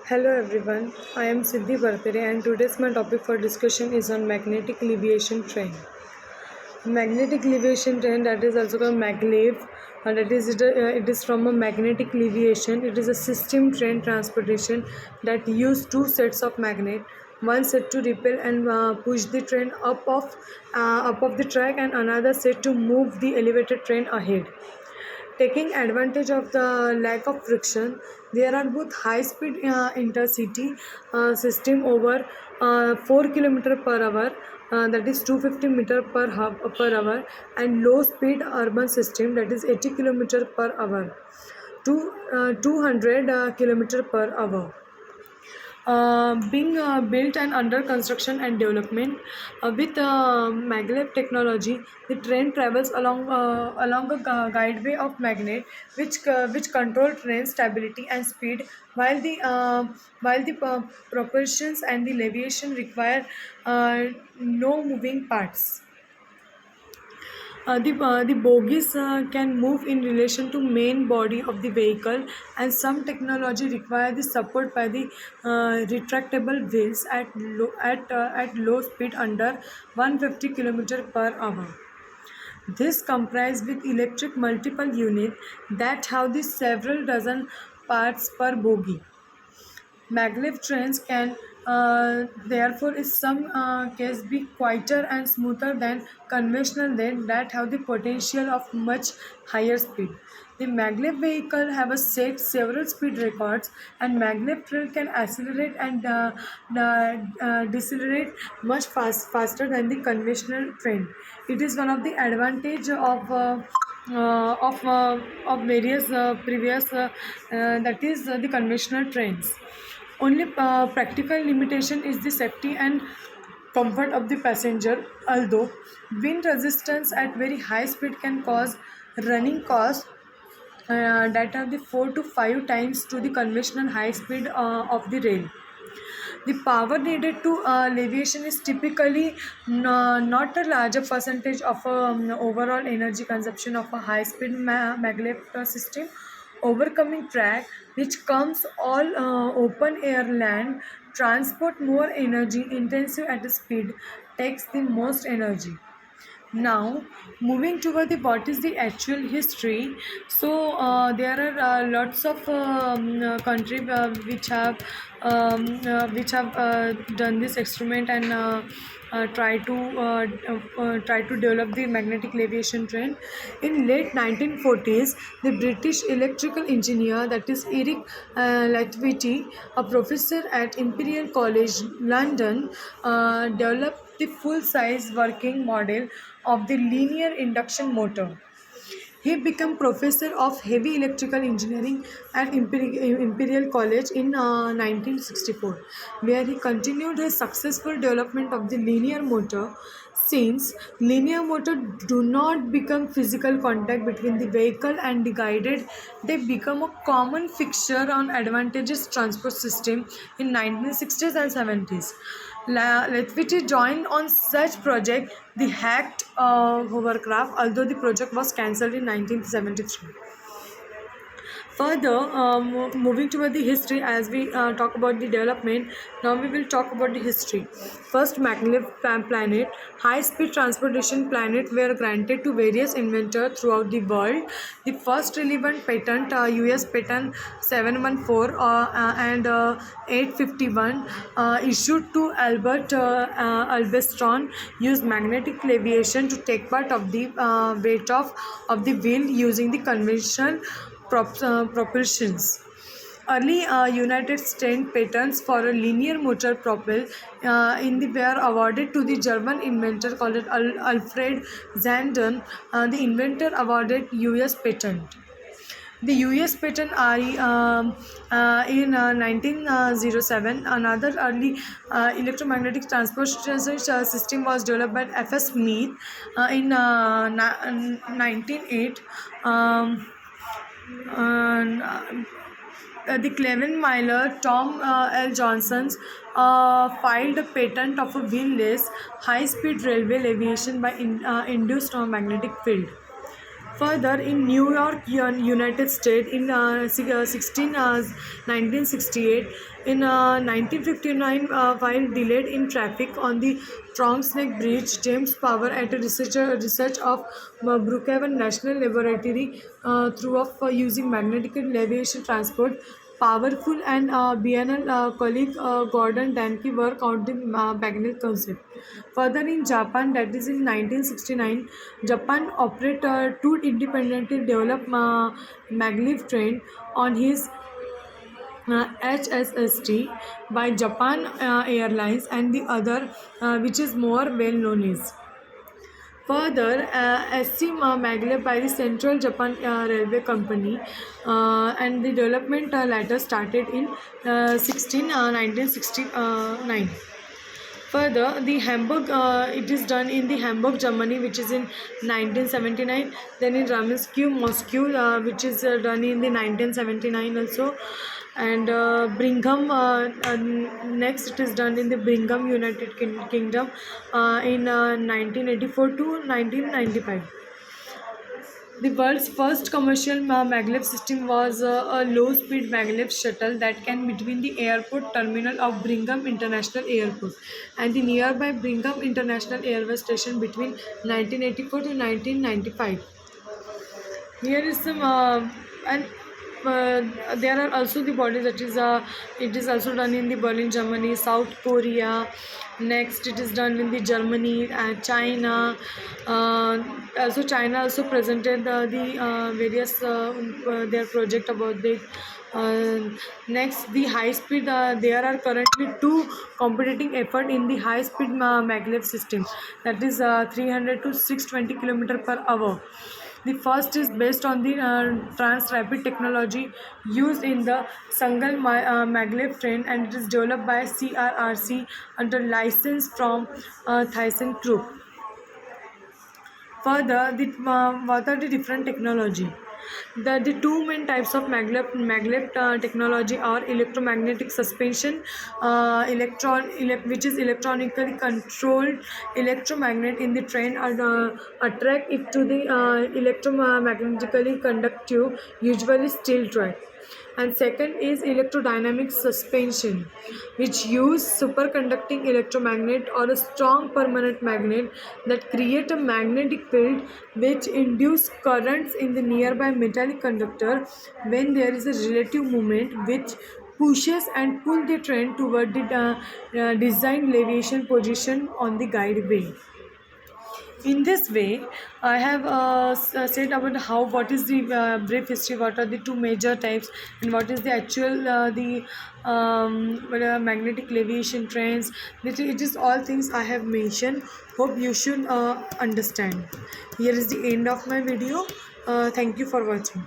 Hello everyone, I am Siddhi Bartare and today's my topic for discussion is on magnetic leviation train. Magnetic leviation train, that is also called maglev, that is it is from a magnetic leviation. It is a system train transportation that use two sets of magnet, one set to repel and push the train up of the track and another set to move the elevated train ahead. Taking advantage of the lack of friction, there are both high-speed intercity system over 4 km per hour, that is 250 meter per hour, and low-speed urban system, that is 80 km per hour to 200 km per hour. Being built and under construction and development. With maglev technology, the train travels along a guideway of magnet, which control train stability and speed, while the propulsions and the leviation require no moving parts. The bogies can move in relation to main body of the vehicle, and some technology require the support by the retractable wheels at low speed under 150 km per hour. This comprise with electric multiple unit that have the several dozen parts per bogie. Maglev trains can therefore in some case be quieter and smoother than conventional trains that have the potential of much higher speed. The maglev vehicle have a set several speed records, and maglev train can accelerate and decelerate much faster than the conventional train. It is one of the advantage of various previous that is the conventional trains. Only practical limitation is the safety and comfort of the passenger, although wind resistance at very high speed can cause running costs that are the 4 to 5 times to the conventional high speed of the rail. The power needed to leviation is typically not a larger percentage of overall energy consumption of a high-speed maglev system. Overcoming track, which comes all open air land, transport more energy intensive at a speed, takes the most energy. Now, moving toward the what is the actual history. So there are lots of country which have done this experiment and try to develop the magnetic leviation train. In late 1940s, the British electrical engineer, that is Eric Latviti, a professor at Imperial College London, developed the full-size working model of the linear induction motor. He became professor of heavy electrical engineering at Imperial College in 1964, where he continued his successful development of the linear motor. Since linear motor do not become physical contact between the vehicle and the guided, they become a common fixture on advantageous transport system in 1960s and 70s. Latviti joined on such project, the hacked hovercraft, although the project was cancelled in 1973. Further, moving toward the history, as we talk about the development, now we will talk about the history. First, maglev planet, high-speed transportation planet were granted to various inventors throughout the world. The first relevant patent, U.S. patent 714 and 851, issued to Albert Alvestron, used magnetic leviation to take part of the weight of the wheel using the conventional propulsions. Early United States patents for a linear motor propel in the were awarded to the German inventor called Alfred Zandon. The inventor awarded U.S. patent. The U.S. patent in 1907. Another early electromagnetic transportation system was developed by F.S. Smith in 1908. The Cleveland Miller, Tom L. Johnson's filed a patent of a wheel-less high-speed railway leviation by induced magnetic field. Further, in New York, United States, in 1968, in 1959, while delayed in traffic on the Bronx Neck Bridge, James Power at a research of Brookhaven National Laboratory through of using magnetic levitation transport. Powerful and BNL colleague Gordon Danke work out the magnet concept. Further, in Japan, that is in 1969, Japan operated two independently developed maglev train on his HSST by Japan Airlines, and the other, which is more well known, is further SC maglev by the Central Japan Railway Company, and the development later started in 1969. Further, the Hamburg, it is done in the Hamburg, Germany, which is in 1979. Then in Ramenskoye, Moscow, which is done in the 1979 also. And Brigham, next it is done in the Brigham, United Kingdom, in 1984 to 1995. The world's first commercial maglev system was a low-speed maglev shuttle that can between the airport terminal of Brigham International Airport and the nearby Brigham International Airway Station between 1984 to 1995. Here is some and there are also the bodies that is it is also done in the Berlin, Germany, South Korea. Next, it is done in the Germany and China. Also, China also presented the various their project about the. Next, the high speed. There are currently two competing effort in the high speed maglev system. That is 300 to 620 km/h. The first is based on the Trans-Rapid technology used in the Sangal maglev train, and it is developed by CRRC under license from ThyssenKrupp. Further, what are the different technology? The two main types of maglev technology are electromagnetic suspension, which is electronically controlled electromagnet in the train, attract it to the electromagnetically conductive, usually steel track. And second is electrodynamic suspension, which use superconducting electromagnet or a strong permanent magnet that create a magnetic field which induce currents in the nearby metallic conductor when there is a relative movement which pushes and pull the train toward the designed levitation position on the guide way. In this way, I have said about what is the brief history, what are the two major types, and what is the actual magnetic levitation trains. It is all things I have mentioned. Hope you should understand. Here is the end of my video. Thank you for watching.